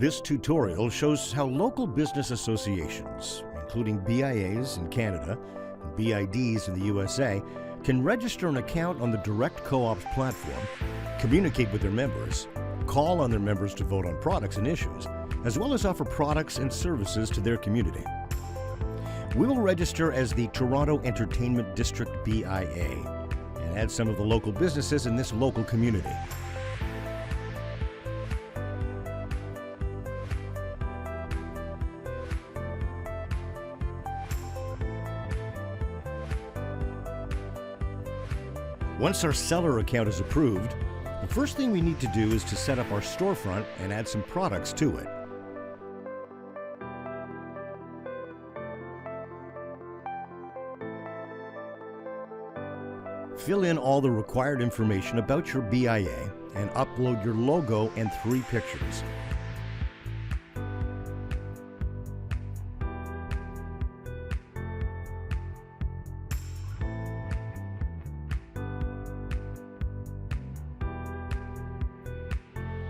This tutorial shows how local business associations, including BIAs in Canada and BIDs in the USA, can register an account on the Direct Co-ops platform, communicate with their members, call on their members to vote on products and issues, as well as offer products and services to their community. We will register as the Toronto Entertainment District BIA and add some of the local businesses in this local community. Once our seller account is approved, the first thing we need to do is to set up our storefront and add some products to it. Fill in all the required information about your BIA and upload your logo and 3 pictures.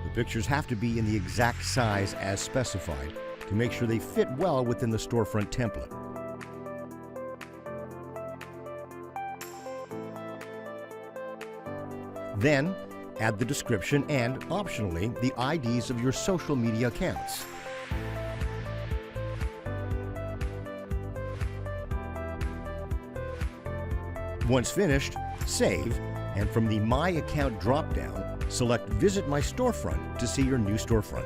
The pictures have to be in the exact size as specified to make sure they fit well within the storefront template. Then, add the description and, optionally, the IDs of your social media accounts. Once finished, save, and from the My Account drop-down, select Visit My Storefront to see your new storefront.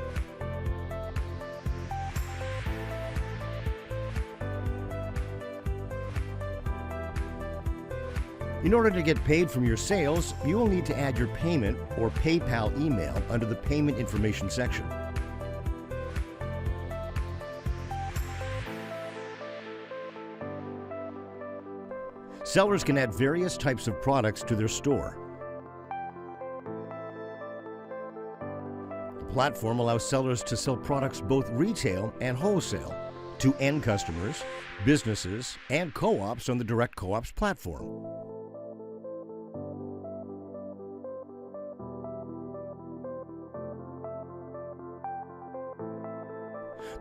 In order to get paid from your sales, you will need to add your payment or PayPal email under the Payment Information section. Sellers can add various types of products to their store. The platform allows sellers to sell products both retail and wholesale to end customers, businesses, and co-ops on the Direct Co-ops platform.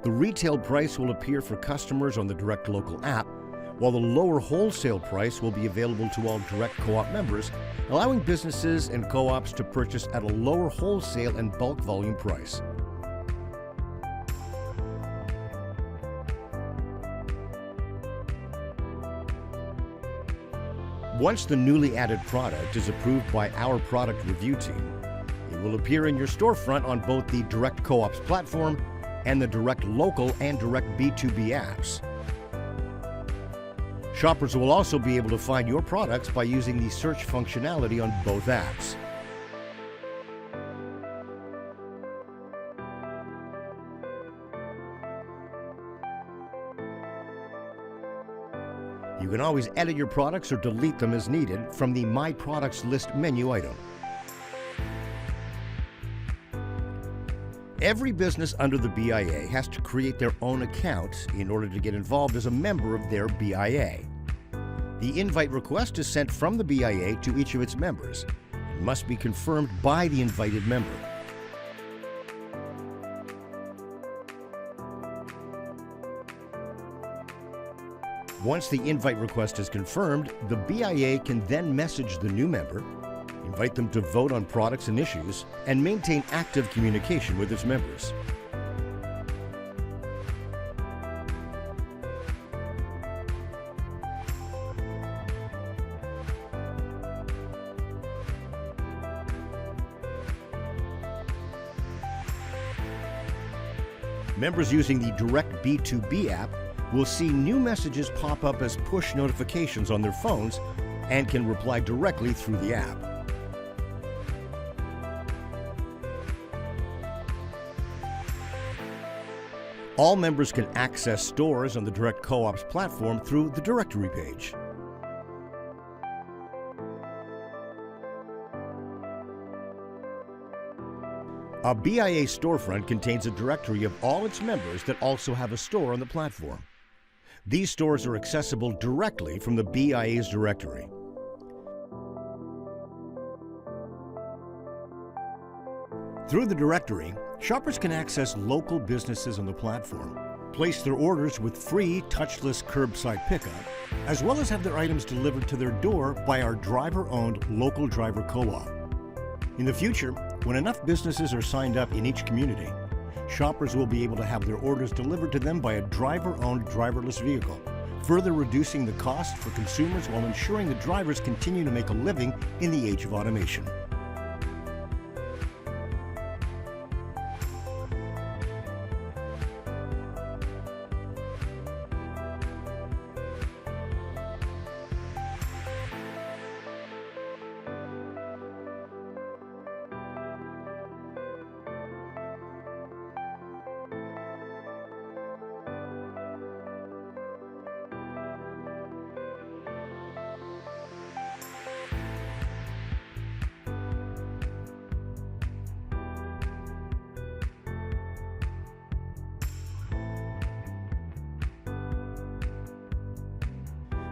The retail price will appear for customers on the Direct Local app, while the lower wholesale price will be available to all Direct Co-op members, allowing businesses and co-ops to purchase at a lower wholesale and bulk volume price. Once the newly added product is approved by our product review team, it will appear in your storefront on both the Direct Co-ops platform and the Direct Local and Direct B2B apps. Shoppers will also be able to find your products by using the search functionality on both apps. You can always edit your products or delete them as needed from the My Products List menu item. Every business under the BIA has to create their own account in order to get involved as a member of their BIA. The invite request is sent from the BIA to each of its members and must be confirmed by the invited member. Once the invite request is confirmed, the BIA can then message the new member, invite them to vote on products and issues, and maintain active communication with its members. Members using the Direct B2B app will see new messages pop up as push notifications on their phones and can reply directly through the app. All members can access stores on the Direct Co-ops platform through the directory page. A BIA storefront contains a directory of all its members that also have a store on the platform. These stores are accessible directly from the BIA's directory. Through the directory, shoppers can access local businesses on the platform, place their orders with free touchless curbside pickup, as well as have their items delivered to their door by our driver-owned local driver co-op. In the future, when enough businesses are signed up in each community, shoppers will be able to have their orders delivered to them by a driver-owned driverless vehicle, further reducing the cost for consumers while ensuring the drivers continue to make a living in the age of automation.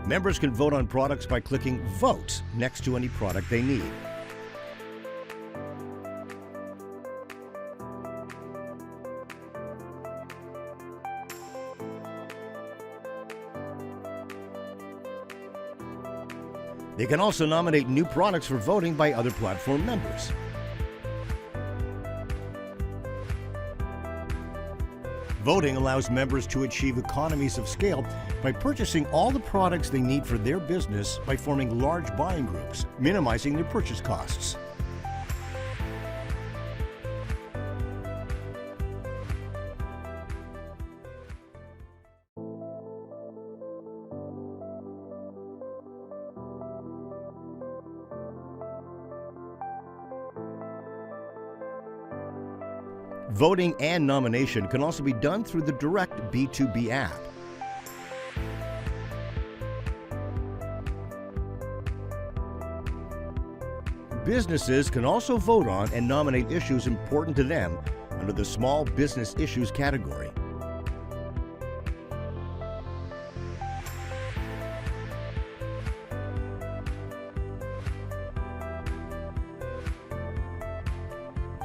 Members can vote on products by clicking Vote next to any product they need. They can also nominate new products for voting by other platform members. Voting allows members to achieve economies of scale by purchasing all the products they need for their business by forming large buying groups, minimizing their purchase costs. Voting and nomination can also be done through the direct B2B app. Businesses can also vote on and nominate issues important to them under the Small Business Issues category.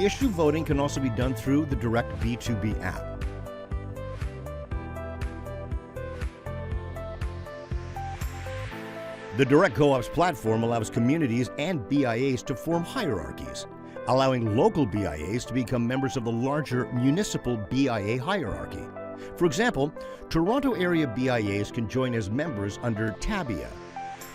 Issue voting can also be done through the direct B2B app. The Direct Co-ops platform allows communities and BIAs to form hierarchies, allowing local BIAs to become members of the larger municipal BIA hierarchy. For example, Toronto area BIAs can join as members under BIA,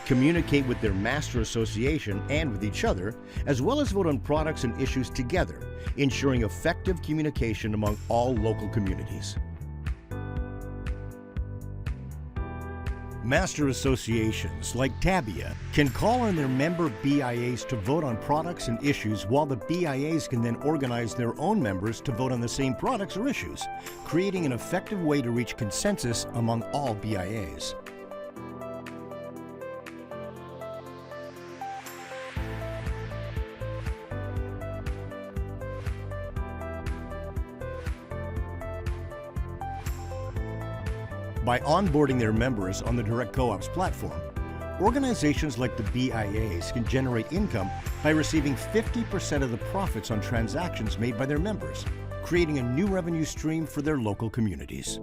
communicate with their master association and with each other, as well as vote on products and issues together, ensuring effective communication among all local communities. Master associations like BIA can call on their member BIAs to vote on products and issues, while the BIAs can then organize their own members to vote on the same products or issues, creating an effective way to reach consensus among all BIAs. By onboarding their members on the Direct Co-ops platform, organizations like the BIAs can generate income by receiving 50% of the profits on transactions made by their members, creating a new revenue stream for their local communities.